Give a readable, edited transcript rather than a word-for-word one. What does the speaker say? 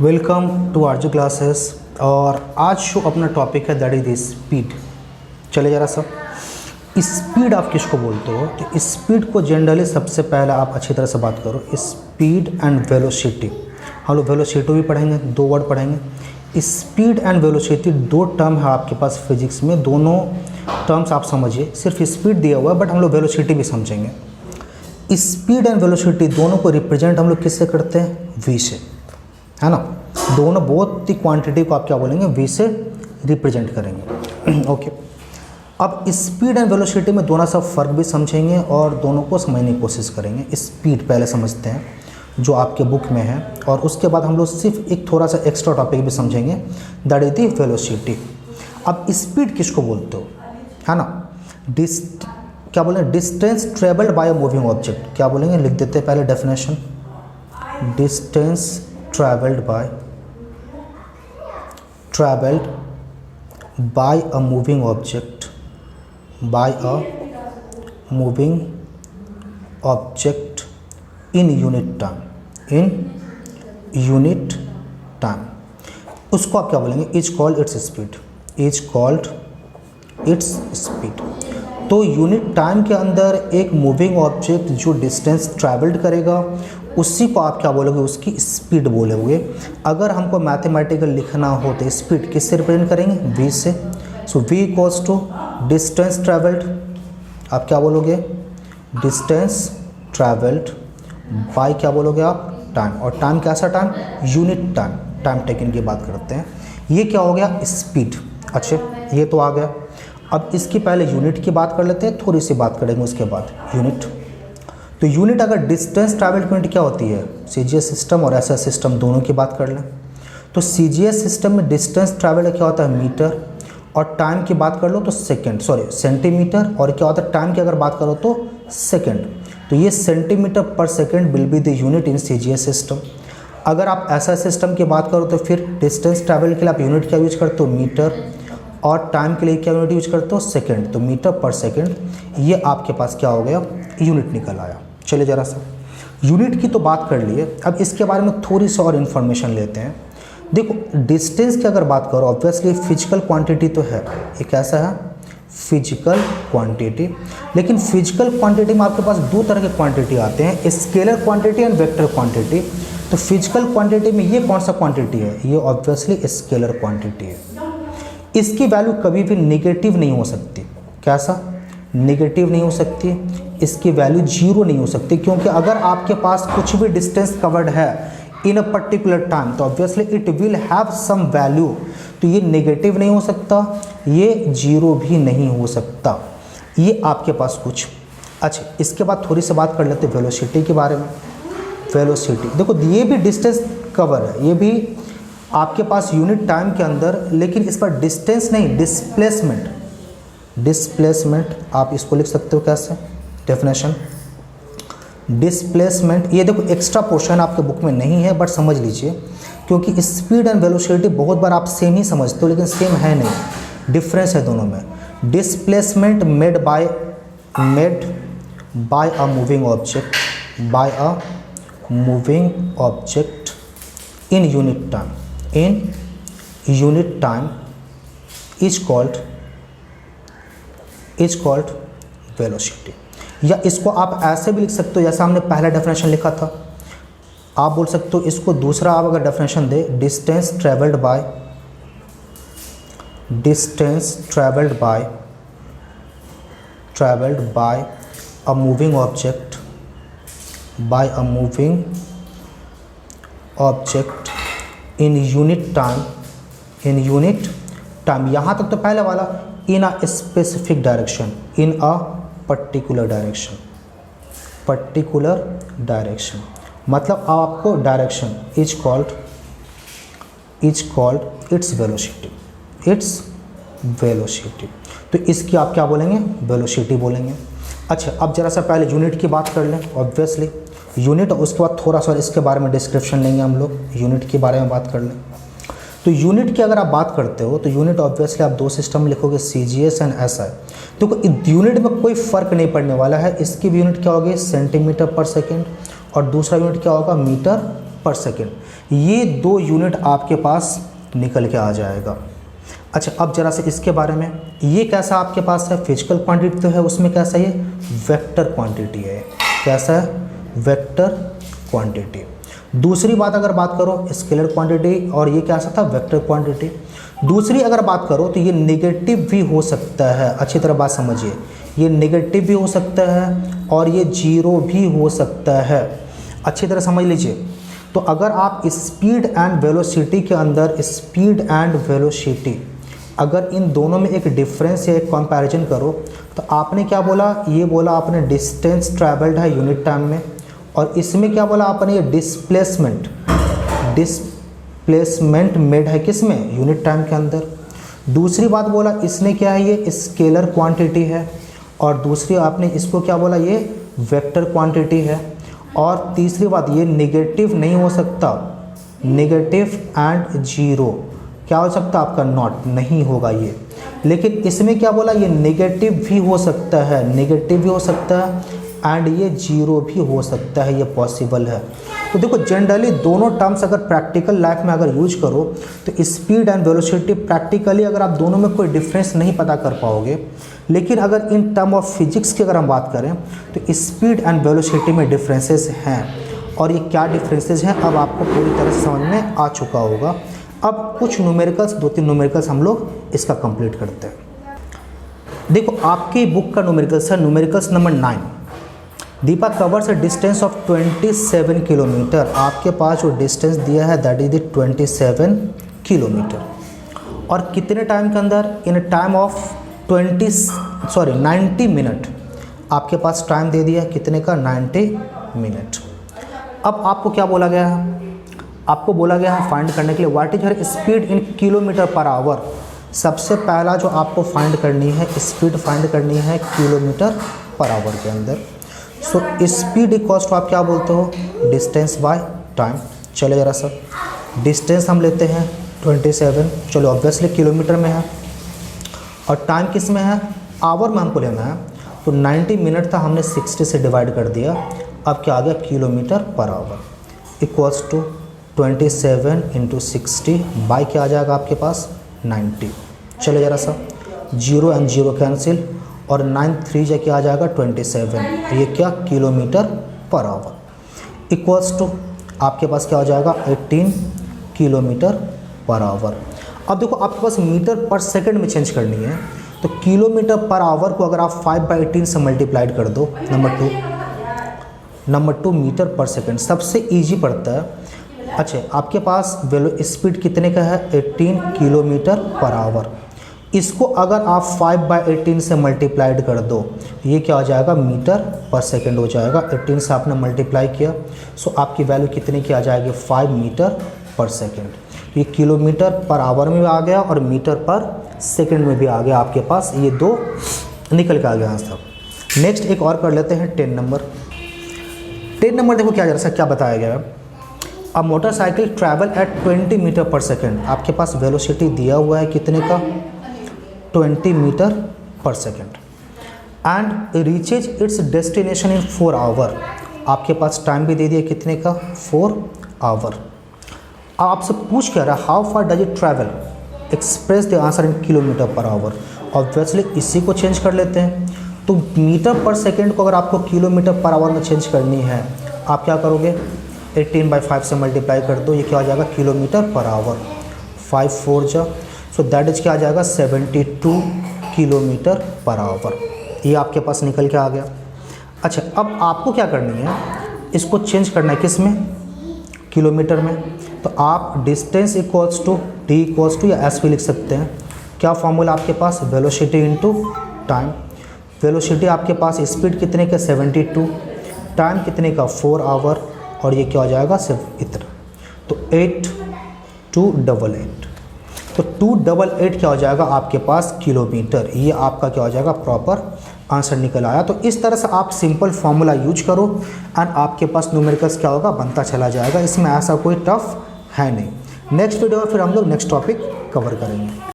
Welcome to Aarzoo classes. और आज जो अपना टॉपिक है दैट इज स्पीड। चले जरा सब, स्पीड आप किसको बोलते हो? तो स्पीड को जनरली सबसे पहले आप अच्छी तरह से बात करो, स्पीड एंड वेलोसिटी। हम लोग वेलोसिटी भी पढ़ेंगे, दो वर्ड पढ़ेंगे। स्पीड एंड वेलोसिटी दो टर्म है आपके पास फिजिक्स में, दोनों टर्म्स आप समझिए। सिर्फ स्पीड दिया हुआ है बट हम लोग वेलोसिटी भी समझेंगे। स्पीड एंड वेलोसिटी दोनों को रिप्रेजेंट हम लोग किससे करते हैं? वी से, है ना। दोनों बहुत ही क्वांटिटी को आप क्या बोलेंगे? वी से रिप्रेजेंट करेंगे। ओके, अब स्पीड एंड वेलोसिटी में दोनों सा फ़र्क भी समझेंगे और दोनों को समझने की कोशिश करेंगे। स्पीड पहले समझते हैं जो आपके बुक में है, और उसके बाद हम लोग सिर्फ एक थोड़ा सा एक्स्ट्रा टॉपिक भी समझेंगे दैट इज द वेलोसिटी। अब स्पीड किसको बोलते हो, है ना? क्या बोलेंगे? Distance travelled by a moving object. क्या बोलेंगे? लिख देते हैं पहले definition. Distance traveled by a moving object in unit time उसको आप क्या बोलेंगे? Is called its speed. तो यूनिट टाइम के अंदर एक मूविंग ऑब्जेक्ट जो डिस्टेंस ट्रैवल्ड करेगा उसी को आप क्या बोलोगे? उसकी स्पीड बोलोगे। अगर हमको मैथमेटिकल लिखना हो तो स्पीड किससे रिप्रेजेंट करेंगे? वी से। So V equals to distance travelled, आप क्या बोलोगे? डिस्टेंस ट्रैवल्ड बाय क्या बोलोगे आप? टाइम। और टाइम कैसा time? Unit time, time taken की बात करते हैं। ये क्या हो गया? स्पीड। अच्छा, ये तो आ गया। अब इसकी पहले यूनिट की बात कर लेते हैं, थोड़ी सी बात करेंगे उसके बाद यूनिट। तो यूनिट अगर डिस्टेंस ट्रैवल यूनिट क्या होती है? सीजीएस सिस्टम और एसआई सिस्टम दोनों की बात कर लें तो सीजीएस सिस्टम में डिस्टेंस ट्रैवल क्या होता है? मीटर। और टाइम की बात कर लो तो सेंटीमीटर। और क्या होता है? टाइम की अगर बात करो तो सेकेंड। तो ये सेंटीमीटर पर second will be the unit in CGS system. अगर आप एसआई सिस्टम की बात करो तो फिर डिस्टेंस ट्रैवल के लिए आप यूनिट क्या यूज करते हो? मीटर। और टाइम के लिए क्या यूनिट यूज करते हो? सेकेंड। तो मीटर पर सेकेंड, ये आपके पास क्या हो गया? यूनिट निकल आया। चलिए जरा सा यूनिट की तो बात कर लिए, अब इसके बारे में थोड़ी सी और इन्फॉर्मेशन लेते हैं। देखो, डिस्टेंस की अगर बात करो ऑब्वियसली फिजिकल क्वांटिटी तो है, ये कैसा है? Physical quantity. लेकिन फिजिकल क्वांटिटी में आपके पास दो तरह के क्वांटिटी आते हैं, scalar quantity and vector quantity. तो फिजिकल क्वांटिटी में ये कौन सा क्वांटिटी है? ये ऑब्वियसली स्केलर क्वांटिटी है। इसकी वैल्यू कभी भी नेगेटिव नहीं हो सकती। कैसा? नेगेटिव नहीं हो सकती। इसकी वैल्यू जीरो नहीं हो सकती, क्योंकि अगर आपके पास कुछ भी डिस्टेंस कवर्ड है इन अ पर्टिकुलर टाइम तो obviously it will have some value. तो ये नेगेटिव नहीं हो सकता, ये जीरो भी नहीं हो सकता। ये आपके पास कुछ। अच्छा, इसके बाद थोड़ी सी बात कर लेते हैं वेलोसिटी के बारे में। वेलोसिटी देखो, ये भी डिस्टेंस कवर है, ये भी आपके पास यूनिट टाइम के अंदर, लेकिन इस पर डिस्टेंस नहीं, डिस्प्लेसमेंट आप इसको लिख सकते हो कैसे? Definition displacement. ये देखो एक्स्ट्रा पोर्शन आपके बुक में नहीं है बट समझ लीजिए, क्योंकि स्पीड एंड वेलोसिटी बहुत बार आप सेम ही समझते हो लेकिन सेम है नहीं, डिफरेंस है दोनों में। Displacement made by a moving object in unit time is called velocity. या इसको आप ऐसे भी लिख सकते हो जैसा हमने पहला डेफिनेशन लिखा था। आप बोल सकते हो इसको दूसरा आप अगर डेफिनेशन दे, distance travelled by a moving object in unit time. यहाँ तक तो पहले वाला in a specific direction, in a particular direction, मतलब आपको direction is called its velocity. तो इसकी आप क्या बोलेंगे? वेलोसिटी बोलेंगे। अच्छा, अब जरा सा पहले यूनिट की बात कर लें। ऑब्वियसली यूनिट, उसके बाद थोड़ा सा इसके बारे में डिस्क्रिप्शन लेंगे हम लोग, यूनिट के बारे में बात कर लें। तो यूनिट की अगर आप बात करते हो तो यूनिट ऑब्वियसली आप दो सिस्टम लिखोगे, सीजीएस एंड एसआई। तो यूनिट में कोई फ़र्क नहीं पड़ने वाला है। इसकी भी यूनिट क्या होगी? सेंटीमीटर पर सेकेंड, और दूसरा यूनिट क्या होगा? Metre per second. ये 2 यूनिट आपके पास निकल के आ जाएगा। अच्छा, अब जरा से इसके बारे में, ये कैसा आपके पास है, फिजिकल क्वांटिटी तो है, उसमें कैसा ये वेक्टर क्वांटिटी है। कैसा है, वेक्टर क्वांटिटी। दूसरी बात अगर बात करो स्केलर क्वांटिटी, और ये कैसा था, वेक्टर क्वांटिटी। दूसरी अगर बात करो तो ये नेगेटिव भी हो सकता है, अच्छी तरह बात समझिए, ये नेगेटिव भी हो सकता है और ये जीरो भी हो सकता है, अच्छी तरह समझ लीजिए। तो अगर आप स्पीड एंड वेलोसिटी के अंदर, स्पीड एंड वेलोसिटी, अगर इन दोनों में एक डिफरेंस या एक कंपैरिजन करो तो आपने क्या बोला, ये बोला आपने डिस्टेंस ट्रैवल्ड है यूनिट टाइम में, और इसमें क्या बोला आपने, ये डिस्प्लेसमेंट मेड है किस में, यूनिट टाइम के अंदर। दूसरी बात बोला इसने क्या है, ये स्केलर क्वांटिटी है, और दूसरी आपने इसको क्या बोला, ये वेक्टर क्वांटिटी है। और तीसरी बात, ये नेगेटिव नहीं हो सकता, नेगेटिव एंड जीरो क्या हो सकता, आपका नॉट नहीं होगा ये। लेकिन इसमें क्या बोला, ये नेगेटिव भी हो सकता है, नेगेटिव भी हो सकता है एंड ये जीरो भी हो सकता है, ये पॉसिबल है। तो देखो जनरली दोनों टर्म्स अगर प्रैक्टिकल लाइफ में अगर यूज करो तो स्पीड एंड वेलोसिटी प्रैक्टिकली अगर आप दोनों में कोई डिफरेंस नहीं पता कर पाओगे, लेकिन अगर इन टर्म ऑफ फिजिक्स की अगर हम बात करें तो स्पीड एंड वेलोसिटी में डिफरेंसेस हैं। और ये क्या डिफरेंसेस हैं अब आपको पूरी तरह से समझ में आ चुका होगा। अब कुछ न्यूमेरिकल्स, 2-3 न्यूमेरिकल्स हम लोग इसका कंप्लीट करते हैं। देखो आपकी बुक का न्यूमेरिकल्स है, numericals number 9। Deepa covers a distance of 27 kilometre. आपके पास जो डिस्टेंस दिया है दैट इज द 27 किलोमीटर, और कितने टाइम के अंदर, इन टाइम ऑफ 90 मिनट आपके पास टाइम दे दिया, कितने का, 90 मिनट। अब आपको क्या बोला गया है, आपको बोला गया है फाइंड करने के लिए what is her speed in kilometre per our. सबसे पहला जो आपको फाइंड करनी है, स्पीड फाइंड करनी है किलोमीटर पर आवर के अंदर। सो स्पीड इक्वल्स टू आप क्या बोलते हो, डिस्टेंस बाय टाइम। चलो जरा सा डिस्टेंस हम लेते हैं 27, चलो ऑब्वियसली किलोमीटर में है, और टाइम किस में है, आवर में हमको लेना है। तो 90 मिनट था, हमने 60 से डिवाइड कर दिया, अब क्या आ गया, kilometre per hour equals to 27 into 60 by क्या आ जाएगा आपके पास, 90। चलो जरा सा, 0 एंड 0 कैंसिल, और 9 3 जा क्या आ जाएगा, 27। ये क्या, kilometre per hour equals to आपके पास क्या हो जाएगा, 18 किलोमीटर पर आवर। अब देखो आपके पास मीटर पर सेकंड में चेंज करनी है, तो किलोमीटर पर आवर को अगर आप 5/18 से मल्टीप्लाइड कर दो, नंबर 2 मीटर पर सेकंड सबसे इजी पड़ता है। अच्छा, आपके पास स्पीड कितने का है, 18 किलोमीटर पर आवर। इसको अगर आप 5/18 से मल्टीप्लाइड कर दो, ये क्या हो जाएगा, मीटर पर सेकंड हो जाएगा। 18 से आपने मल्टीप्लाई किया, सो आपकी वैल्यू कितने की आ जाएगी, 5 मीटर पर सेकंड। ये किलोमीटर पर आवर में भी आ गया और मीटर पर सेकंड में भी आ गया, आपके पास ये 2 निकल के आ गया आंसर। नेक्स्ट एक और कर लेते हैं 10 नंबर। 10 नंबर देखो क्या जरा सा क्या बताया गया है, a motorcycle travel at 20 metre per second. आपके पास वेलोसिटी दिया हुआ है कितने का, 20 metre per second, and reaches its destination in 4 hour. आपके पास टाइम भी दे दिया कितने का, 4 आवर। आपसे पूछ क्या रहा, how far does it travel, express the answer in kilometre per our. Obviously इसी को चेंज कर लेते हैं, तो मीटर पर सेकेंड को अगर आपको किलोमीटर पर आवर में चेंज करनी है, आप क्या करोगे, 18/5 से मल्टीप्लाई कर दो, ये क्या आ जाएगा, किलोमीटर पर आवर। 5 4 जा, सो दैट इज क्या आ जाएगा, 72 किलोमीटर पर आवर। ये आपके पास निकल के आ गया। अच्छा, अब आपको क्या करनी है, इसको चेंज करना है किस में, किलोमीटर में। तो आप distance equals to D equals to या एस भी लिख सकते हैं। क्या फॉर्मूला आपके पास, वेलोसिटी इंटू टाइम। वेलोसिटी आपके पास स्पीड कितने का, 72, टाइम कितने का, 4 आवर, और ये क्या हो जाएगा, सिर्फ इतना। तो 8288, तो 288 क्या हो जाएगा आपके पास, किलोमीटर। ये आपका क्या हो जाएगा, प्रॉपर आंसर निकल आया। तो इस तरह से आप सिंपल फार्मूला यूज करो एंड आपके पास न्यूमेरिकल्स क्या होगा, बनता चला जाएगा। इसमें ऐसा कोई टफ है नहीं। नेक्स्ट वीडियो में फिर हम लोग नेक्स्ट टॉपिक कवर करेंगे।